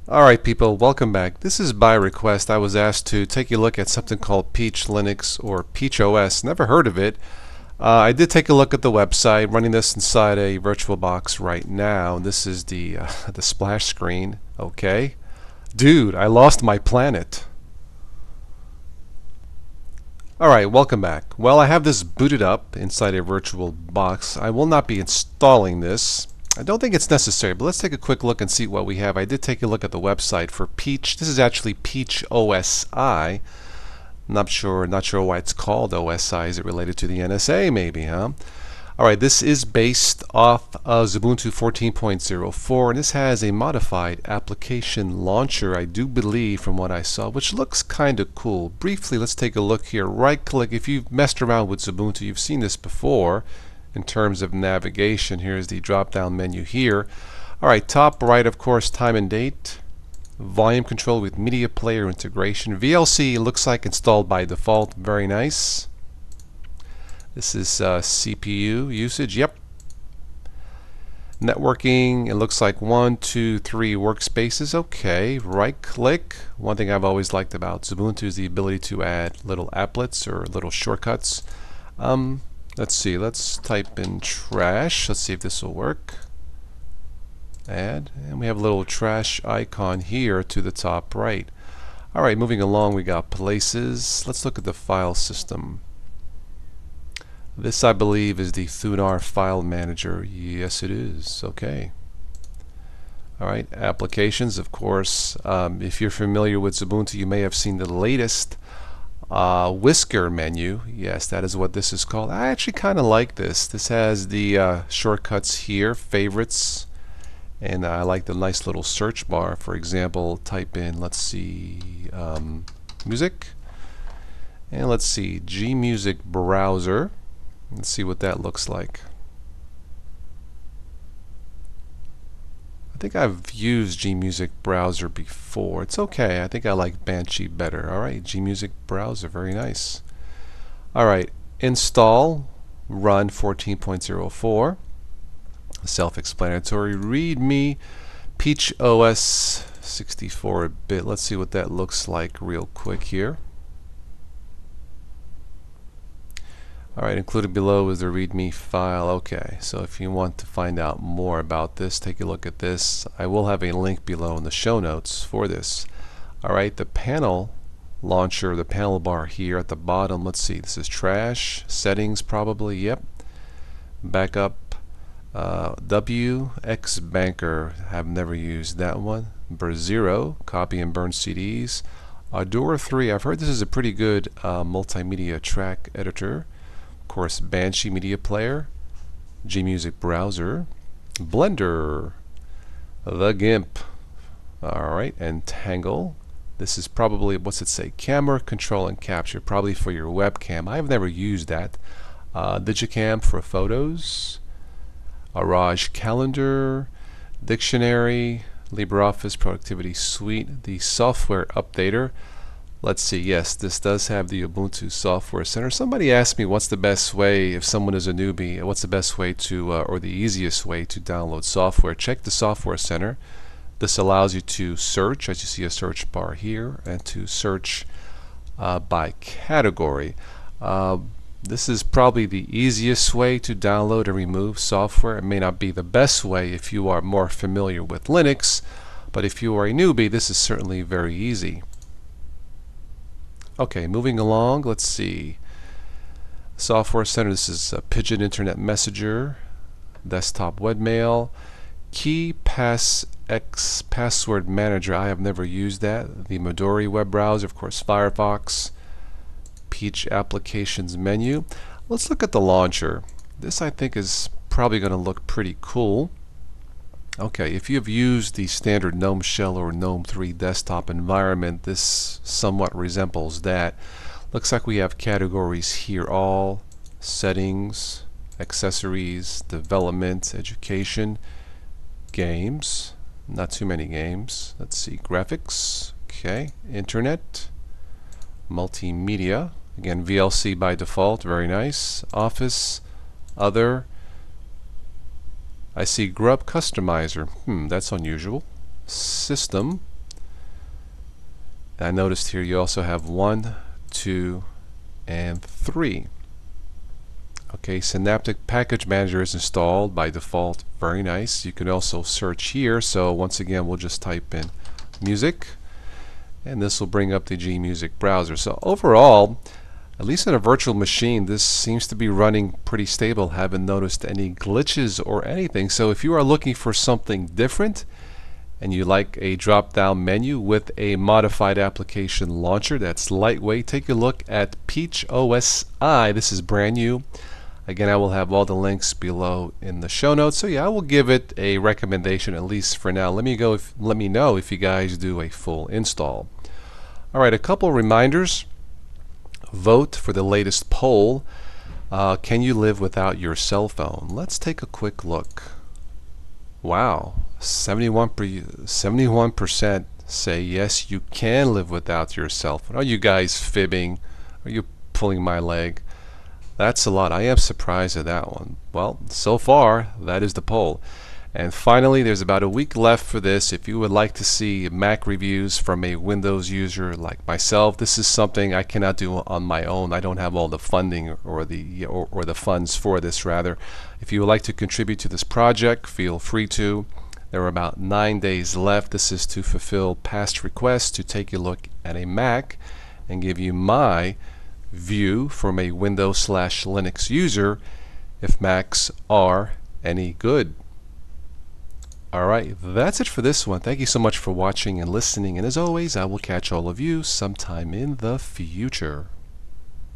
Alright people, welcome back. This is by request. I was asked to take a look at something called Peach Linux or Peach OS. Never heard of it. I did take a look at the website, running this inside a VirtualBox right now. This is the the splash screen. Okay. Dude, I lost my planet. Alright, welcome back. Well, I have this booted up inside a VirtualBox. I will not be installing this. I don't think it's necessary, but let's take a quick look and see what we have. I did take a look at the website for Peach. This is actually Peach OSI. Not sure why it's called OSI. Is it related to the NSA maybe, huh? Alright, this is based off of Ubuntu 14.04, and this has a modified application launcher, I do believe, from what I saw, which looks kind of cool. Briefly, let's take a look here. Right click. If you've messed around with Ubuntu, you've seen this before. In terms of navigation, here's the drop down menu here. Alright, top right, of course, time and date, volume control with media player integration. VLC looks like installed by default. Very nice. This is CPU usage. Yep. Networking, it looks like 1, 2, 3 workspaces. Okay, right click. One thing I've always liked about Ubuntu is the ability to add little applets or little shortcuts. Let's see, let's type in trash. Let's see if this will work. Add, and we have a little trash icon here to the top right. Alright, moving along, we got places. Let's look at the file system. This, I believe, is the Thunar file manager. Yes, it is. Okay. Alright, applications, of course. If you're familiar with Ubuntu, you may have seen the latest whisker menu. Yes, that is what this is called. I actually kind of like this. This has the shortcuts here, favorites, and I like the nice little search bar. For example, type in, let's see, music, and let's see, Gmusic browser. Let's see what that looks like. I think I've used Gmusic browser before. It's okay. I think I like Banshee better. Alright, Gmusic browser, very nice. Alright, install, run 14.04. Self-explanatory. Readme, Peach OS 64-bit. Let's see what that looks like real quick here. Alright, included below is the README file. Okay, so if you want to find out more about this, take a look at this. I will have a link below in the show notes for this. Alright, the panel launcher, the panel bar here at the bottom. Let's see, this is trash, settings probably, yep. Backup, WX Banker, have never used that one. Berzero, copy and burn CDs. Ardora 3, I've heard this is a pretty good multimedia track editor. Of course, Banshee media player, Gmusic browser, Blender, the GIMP, alright, and Tangle. This is probably, what's it say, camera control and capture, probably for your webcam. I've never used that. Digicam for photos, Arrage calendar, dictionary, LibreOffice productivity suite, the software updater. Let's see, yes, this does have the Ubuntu Software Center. Somebody asked me what's the best way, if someone is a newbie, what's the best way to, or the easiest way to download software. Check the Software Center. This allows you to search, as you see a search bar here, and to search by category. This is probably the easiest way to download and remove software. It may not be the best way if you are more familiar with Linux, but if you are a newbie, this is certainly very easy. Okay, moving along, let's see. Software Center, this is a Pigeon Internet Messenger, desktop webmail, KeyPassX Password Manager. I have never used that. The Midori web browser, of course, Firefox, Peach Applications menu. Let's look at the launcher. This, I think, is probably going to look pretty cool. Okay, if you have used the standard GNOME Shell or GNOME 3 desktop environment, this somewhat resembles that. Looks like we have categories here, all, settings, accessories, development, education, games, not too many games. Let's see, graphics, okay, internet, multimedia, again VLC by default, very nice, office, other. I see Grub Customizer. That's unusual. System. I noticed here you also have 1, 2, and 3. Okay, Synaptic Package Manager is installed by default. Very nice. You can also search here. So once again, we'll just type in music, and this will bring up the GMusic browser. So overall, at least in a virtual machine, this seems to be running pretty stable. Haven't noticed any glitches or anything. So if you are looking for something different and you like a drop-down menu with a modified application launcher that's lightweight, take a look at Peach OSI. This is brand new. Again, I will have all the links below in the show notes. So yeah, I will give it a recommendation, at least for now. Let me know if you guys do a full install. All right, a couple reminders. Vote for the latest poll. Can you live without your cell phone? Let's take a quick look. Wow, 71% say yes, you can live without your cell phone. Are you guys fibbing? Are you pulling my leg? That's a lot. I am surprised at that one. Well, so far, that is the poll. And finally, there's about a week left for this. If you would like to see Mac reviews from a Windows user like myself, this is something I cannot do on my own. I don't have all the funding or the funds for this, rather. If you would like to contribute to this project, feel free to. There are about 9 days left. This is to fulfill past requests to take a look at a Mac and give you my view from a Windows/Linux user if Macs are any good. Alright, that's it for this one. Thank you so much for watching and listening, and as always, I will catch all of you sometime in the future.